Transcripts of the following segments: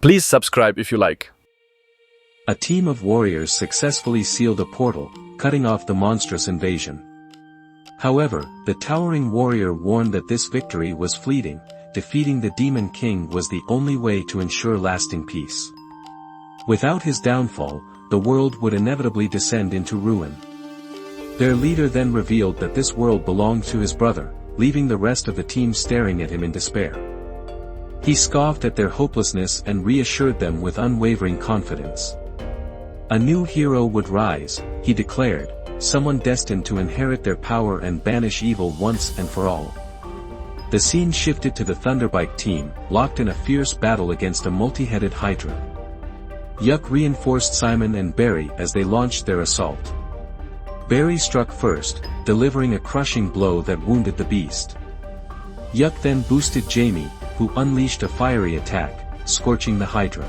Please subscribe if you like. A team of warriors successfully sealed a portal, cutting off the monstrous invasion. However, the towering warrior warned that this victory was fleeting. Defeating the Demon King was the only way to ensure lasting peace. Without his downfall, the world would inevitably descend into ruin. Their leader then revealed that this world belonged to his brother, leaving the rest of the team staring at him in despair. He scoffed at their hopelessness and reassured them with unwavering confidence. A new hero would rise, he declared, someone destined to inherit their power and banish evil once and for all. The scene shifted to the Thunderbike team, locked in a fierce battle against a multi-headed Hydra. Yuck reinforced Simon and Barry as they launched their assault. Barry struck first, delivering a crushing blow that wounded the beast. Yuck then boosted Jamie, who unleashed a fiery attack, scorching the Hydra.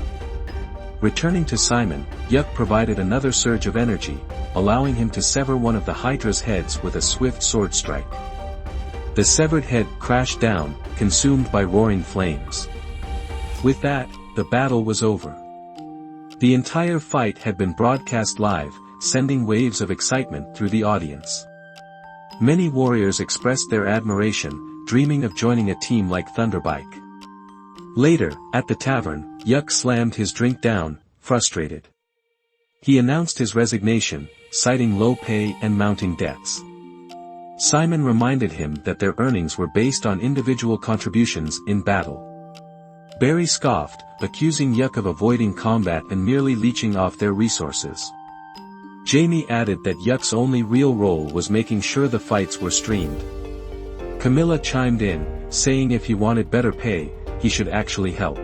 Returning to Simon, Yuck provided another surge of energy, allowing him to sever one of the Hydra's heads with a swift sword strike. The severed head crashed down, consumed by roaring flames. With that, the battle was over. The entire fight had been broadcast live, sending waves of excitement through the audience. Many warriors expressed their admiration, dreaming of joining a team like Thunderbike. Later, at the tavern, Yuck slammed his drink down, frustrated. He announced his resignation, citing low pay and mounting debts. Simon reminded him that their earnings were based on individual contributions in battle. Barry scoffed, accusing Yuck of avoiding combat and merely leeching off their resources. Jamie added that Yuck's only real role was making sure the fights were streamed. Camilla chimed in, saying if he wanted better pay, he should actually help.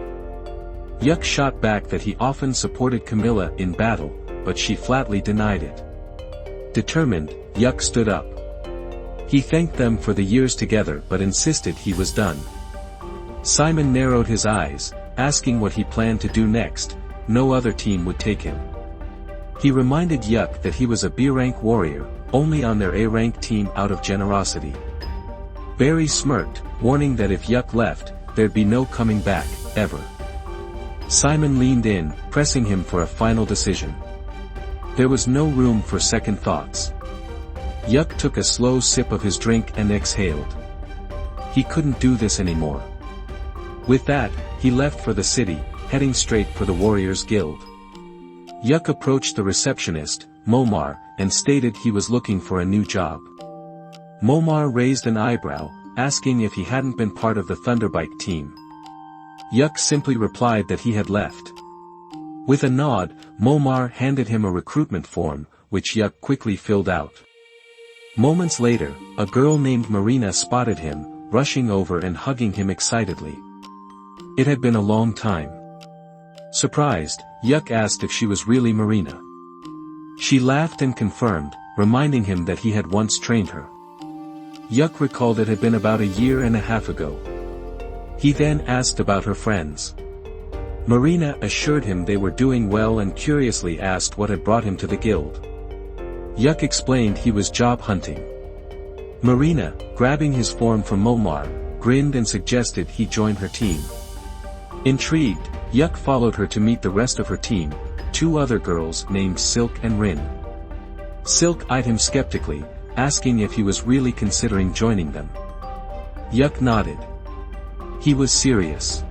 Yuck shot back that he often supported Camilla in battle, but she flatly denied it. Determined, Yuck stood up. He thanked them for the years together but insisted he was done. Simon narrowed his eyes, asking what he planned to do next. No other team would take him. He reminded Yuck that he was a B-rank warrior, only on their A-rank team out of generosity. Barry smirked, warning that if Yuck left, there'd be no coming back, ever. Simon leaned in, pressing him for a final decision. There was no room for second thoughts. Yuck took a slow sip of his drink and exhaled. He couldn't do this anymore. With that, he left for the city, heading straight for the Warriors Guild. Yuck approached the receptionist, Momar, and stated he was looking for a new job. Momar raised an eyebrow, asking if he hadn't been part of the Thunderbike team. Yuck simply replied that he had left. With a nod, Momar handed him a recruitment form, which Yuck quickly filled out. Moments later, a girl named Marina spotted him, rushing over and hugging him excitedly. It had been a long time. Surprised, Yuck asked if she was really Marina. She laughed and confirmed, reminding him that he had once trained her. Yuck recalled it had been about a year and a half ago. He then asked about her friends. Marina assured him they were doing well and curiously asked what had brought him to the guild. Yuck explained he was job hunting. Marina, grabbing his form from Momar, grinned and suggested he join her team. Intrigued, Yuck followed her to meet the rest of her team, two other girls named Silk and Rin. Silk eyed him skeptically, asking if he was really considering joining them. Yuck nodded. He was serious.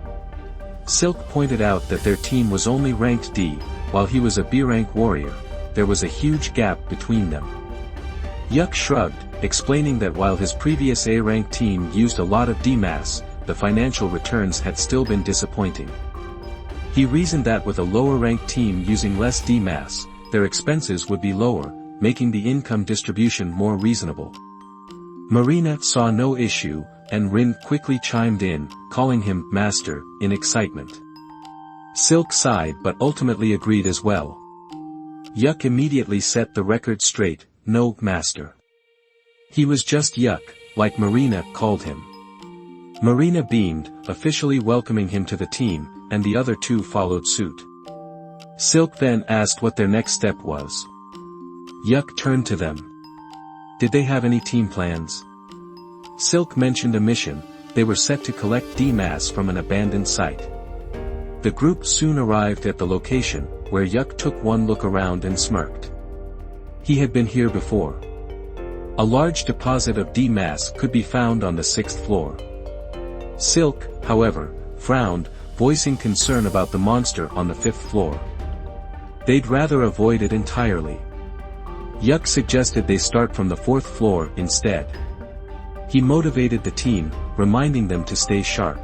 Silk pointed out that their team was only ranked D, while he was a B-rank warrior. There was a huge gap between them. Yuck shrugged, explaining that while his previous A-rank team used a lot of D-mass, the financial returns had still been disappointing. He reasoned that with a lower-ranked team using less D-mass, their expenses would be lower, making the income distribution more reasonable. Marina saw no issue, and Rin quickly chimed in, calling him Master, in excitement. Silk sighed but ultimately agreed as well. Yuck immediately set the record straight, no Master. He was just Yuck, like Marina called him. Marina beamed, officially welcoming him to the team, and the other two followed suit. Silk then asked what their next step was. Yuck turned to them. Did they have any team plans? Silk mentioned a mission. They were set to collect D-mass from an abandoned site. The group soon arrived at the location, where Yuk took one look around and smirked. He had been here before. A large deposit of D-mass could be found on the 6th floor. Silk, however, frowned, voicing concern about the monster on the 5th floor. They'd rather avoid it entirely. Yuk suggested they start from the 4th floor instead. He motivated the team, reminding them to stay sharp.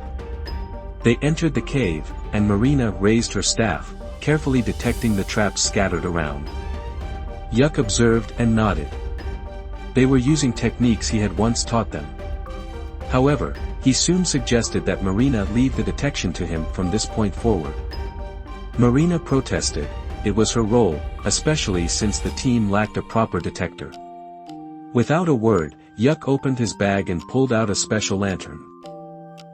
They entered the cave, and Marina raised her staff, carefully detecting the traps scattered around. Yuk observed and nodded. They were using techniques he had once taught them. However, he soon suggested that Marina leave the detection to him from this point forward. Marina protested. It was her role, especially since the team lacked a proper detector. Without a word, Yuk opened his bag and pulled out a special lantern.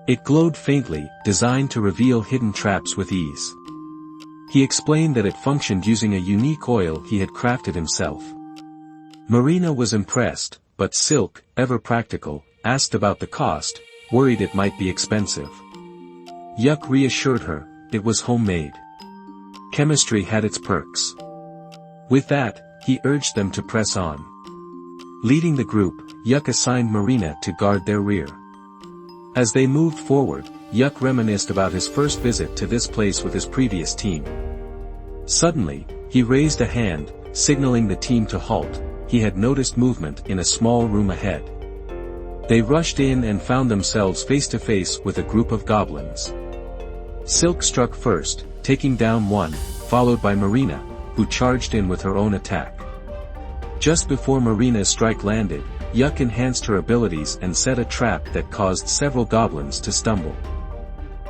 It glowed faintly, designed to reveal hidden traps with ease. He explained that it functioned using a unique oil he had crafted himself. Marina was impressed, but Silk, ever practical, asked about the cost, worried it might be expensive. Yuk reassured her, it was homemade. Chemistry had its perks. With that, he urged them to press on. Leading the group, Yuk assigned Marina to guard their rear. As they moved forward, Yuk reminisced about his first visit to this place with his previous team. Suddenly, he raised a hand, signaling the team to halt. He had noticed movement in a small room ahead. They rushed in and found themselves face to face with a group of goblins. Silk struck first, taking down one, followed by Marina, who charged in with her own attack. Just before Marina's strike landed, Yuk enhanced her abilities and set a trap that caused several goblins to stumble.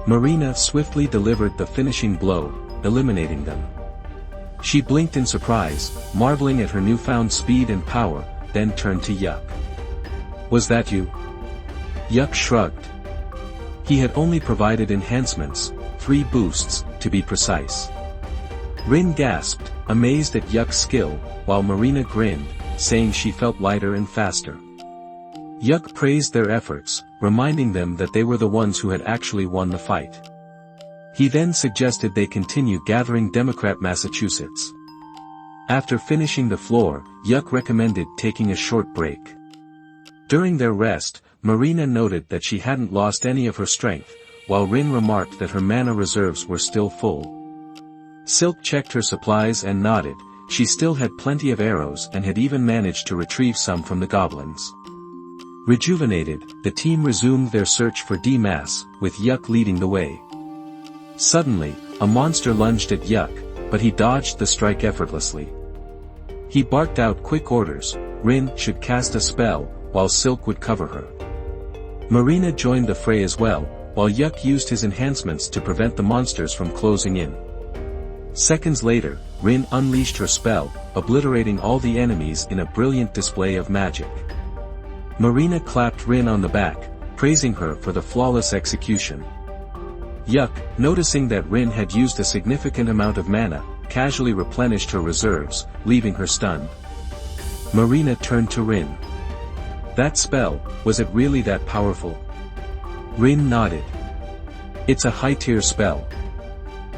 Marina swiftly delivered the finishing blow, eliminating them. She blinked in surprise, marveling at her newfound speed and power, then turned to Yuk. Was that you? Yuk shrugged. He had only provided enhancements, 3 boosts, to be precise. Rin gasped, amazed at Yuk's skill, while Marina grinned, saying she felt lighter and faster. Yuk praised their efforts, reminding them that they were the ones who had actually won the fight. He then suggested they continue gathering Democrat Massachusetts. After finishing the floor, Yuk recommended taking a short break. During their rest, Marina noted that she hadn't lost any of her strength, while Rin remarked that her mana reserves were still full. Silk checked her supplies and nodded. She still had plenty of arrows and had even managed to retrieve some from the goblins. Rejuvenated, the team resumed their search for D-mass, with Yuk leading the way. Suddenly, a monster lunged at Yuk, but he dodged the strike effortlessly. He barked out quick orders. Rin should cast a spell, while Silk would cover her. Marina joined the fray as well, while Yuk used his enhancements to prevent the monsters from closing in. Seconds later, Rin unleashed her spell, obliterating all the enemies in a brilliant display of magic. Marina clapped Rin on the back, praising her for the flawless execution. Yuk, noticing that Rin had used a significant amount of mana, casually replenished her reserves, leaving her stunned. Marina turned to Rin. That spell, was it really that powerful? Rin nodded. It's a high-tier spell.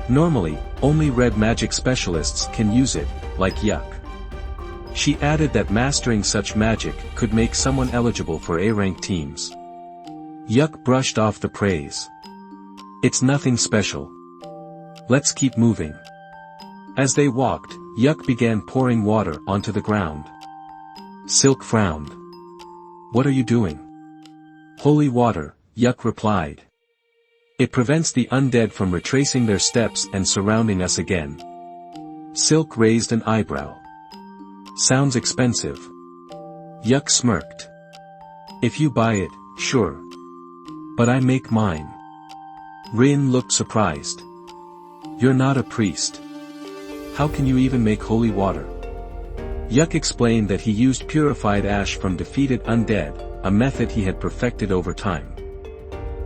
Normally, only red magic specialists can use it, like Yuk. She added that mastering such magic could make someone eligible for A-rank teams. Yuk brushed off the praise. It's nothing special. Let's keep moving. As they walked, Yuk began pouring water onto the ground. Silk frowned. What are you doing? Holy water, Yuk replied. It prevents the undead from retracing their steps and surrounding us again. Silk raised an eyebrow. Sounds expensive. Yuk smirked. If you buy it, sure. But I make mine. Rin looked surprised. You're not a priest. How can you even make holy water? Yuk explained that he used purified ash from defeated undead, a method he had perfected over time.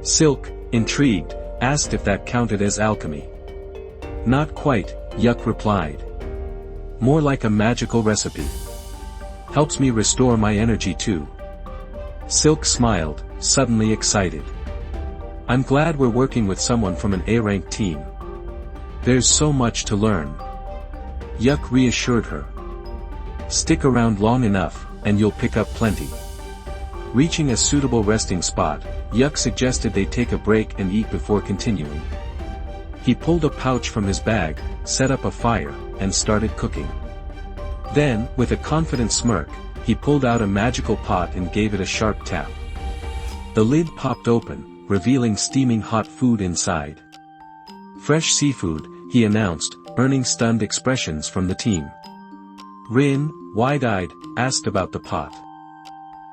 Silk, intrigued, asked if that counted as alchemy. Not quite, Yuk replied. More like a magical recipe. Helps me restore my energy too. Silk smiled, suddenly excited. I'm glad we're working with someone from an A-rank team. There's so much to learn. Yuck reassured her. Stick around long enough, and you'll pick up plenty. Reaching a suitable resting spot, Yuck suggested they take a break and eat before continuing. He pulled a pouch from his bag, set up a fire, and started cooking. Then, with a confident smirk, he pulled out a magical pot and gave it a sharp tap. The lid popped open, revealing steaming hot food inside. Fresh seafood, he announced, earning stunned expressions from the team. Rin, wide-eyed, asked about the pot.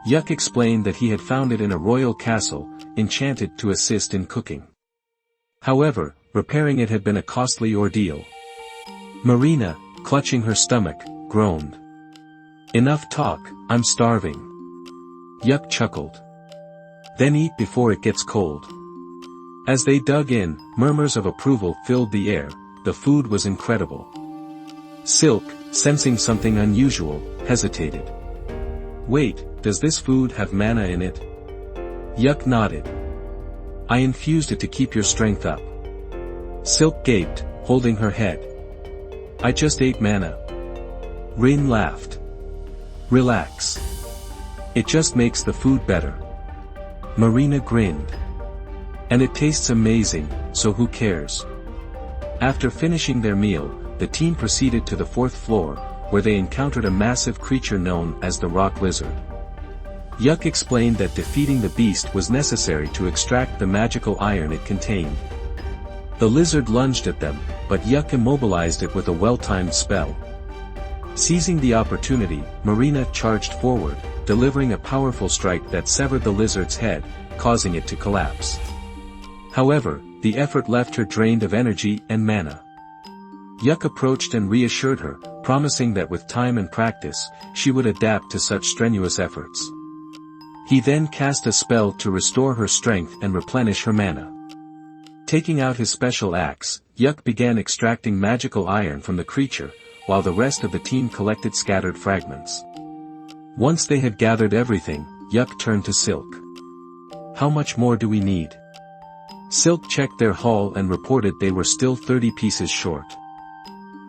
Yuck explained that he had found it in a royal castle, enchanted to assist in cooking. However, repairing it had been a costly ordeal. Marina, clutching her stomach, groaned. Enough talk, I'm starving. Yuck chuckled. Then eat before it gets cold. As they dug in, murmurs of approval filled the air. The food was incredible. Silk, sensing something unusual, hesitated. Wait, does this food have mana in it? Yuck nodded. I infused it to keep your strength up. Silk gaped, holding her head. I just ate mana. Rin laughed. Relax. It just makes the food better. Marina grinned. And it tastes amazing, so who cares? After finishing their meal, the team proceeded to the 4th floor, where they encountered a massive creature known as the rock lizard. Yuck explained that defeating the beast was necessary to extract the magical iron it contained. The lizard lunged at them, but Yuck immobilized it with a well-timed spell. Seizing the opportunity, Marina charged forward, delivering a powerful strike that severed the lizard's head, causing it to collapse. However, the effort left her drained of energy and mana. Yuck approached and reassured her, promising that with time and practice, she would adapt to such strenuous efforts. He then cast a spell to restore her strength and replenish her mana. Taking out his special axe, Yuck began extracting magical iron from the creature, while the rest of the team collected scattered fragments. Once they had gathered everything, Yuck turned to Silk. How much more do we need? Silk checked their haul and reported they were still 30 pieces short.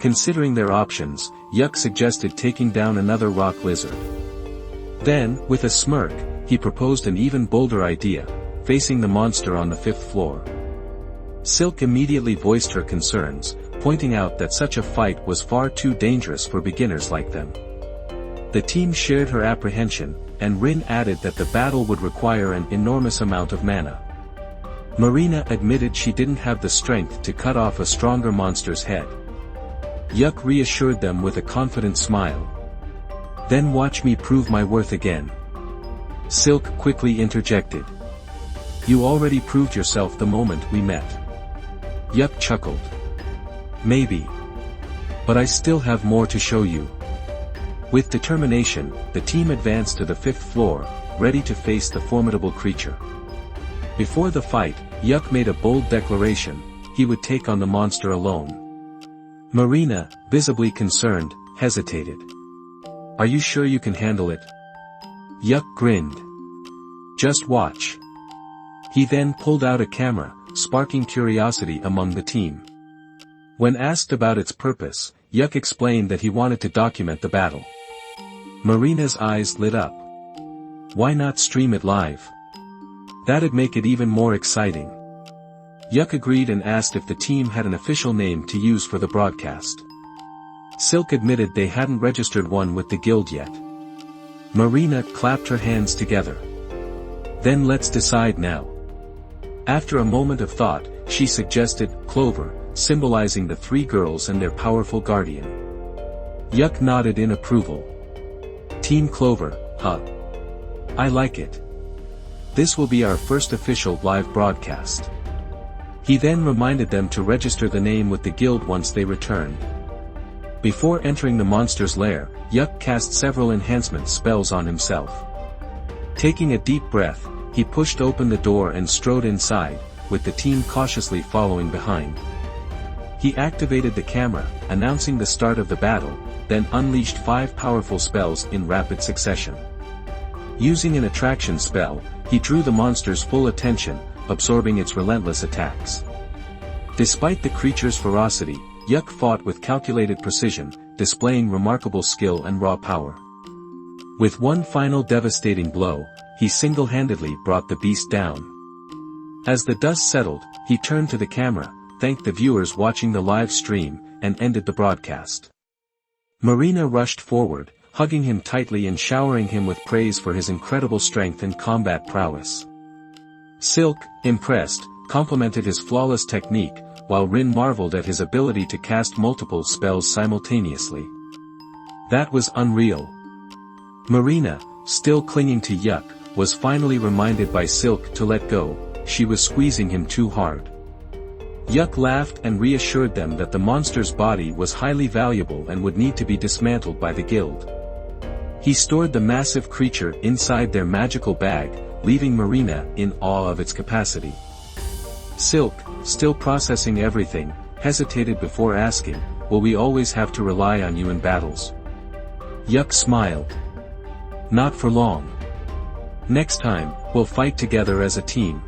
Considering their options, Yuck suggested taking down another rock lizard. Then, with a smirk, he proposed an even bolder idea, facing the monster on the 5th floor. Silk immediately voiced her concerns, pointing out that such a fight was far too dangerous for beginners like them. The team shared her apprehension, and Rin added that the battle would require an enormous amount of mana. Marina admitted she didn't have the strength to cut off a stronger monster's head. Yuck reassured them with a confident smile. Then watch me prove my worth again. Silk quickly interjected. You already proved yourself the moment we met. Yuck chuckled. Maybe. But I still have more to show you. With determination, the team advanced to the 5th floor, ready to face the formidable creature. Before the fight, Yuck made a bold declaration: he would take on the monster alone. Marina, visibly concerned, hesitated. Are you sure you can handle it? Yuck grinned. Just watch. He then pulled out a camera, sparking curiosity among the team. When asked about its purpose, Yuck explained that he wanted to document the battle. Marina's eyes lit up. Why not stream it live? That'd make it even more exciting. Yuck agreed and asked if the team had an official name to use for the broadcast. Silk admitted they hadn't registered one with the guild yet. Marina clapped her hands together. Then let's decide now. After a moment of thought, she suggested Clover, symbolizing the 3 girls and their powerful guardian. Yuck nodded in approval. Team Clover, huh? I like it. This will be our first official live broadcast. He then reminded them to register the name with the guild once they returned. Before entering the monster's lair, Yuck cast several enhancement spells on himself. Taking a deep breath, he pushed open the door and strode inside, with the team cautiously following behind. He activated the camera, announcing the start of the battle, then unleashed 5 powerful spells in rapid succession. Using an attraction spell, he drew the monster's full attention, absorbing its relentless attacks. Despite the creature's ferocity, Yuk fought with calculated precision, displaying remarkable skill and raw power. With one final devastating blow, he single-handedly brought the beast down. As the dust settled, he turned to the camera, thanked the viewers watching the live stream, and ended the broadcast. Marina rushed forward, hugging him tightly and showering him with praise for his incredible strength and combat prowess. Silk, impressed, complimented his flawless technique, while Rin marveled at his ability to cast multiple spells simultaneously. That was unreal. Marina, still clinging to Yuk, was finally reminded by Silk to let go. She was squeezing him too hard. Yuk laughed and reassured them that the monster's body was highly valuable and would need to be dismantled by the guild. He stored the massive creature inside their magical bag, leaving Marina in awe of its capacity. Silk, still processing everything, hesitated before asking, "Will we always have to rely on you in battles?" Yuk smiled. "Not for long. Next time, we'll fight together as a team."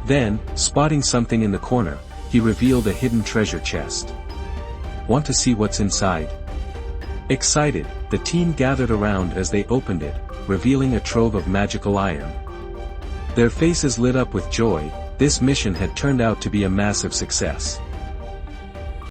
Then, spotting something in the corner, he revealed a hidden treasure chest. "Want to see what's inside?" Excited, the team gathered around as they opened it, revealing a trove of magical iron. Their faces lit up with joy. This mission had turned out to be a massive success.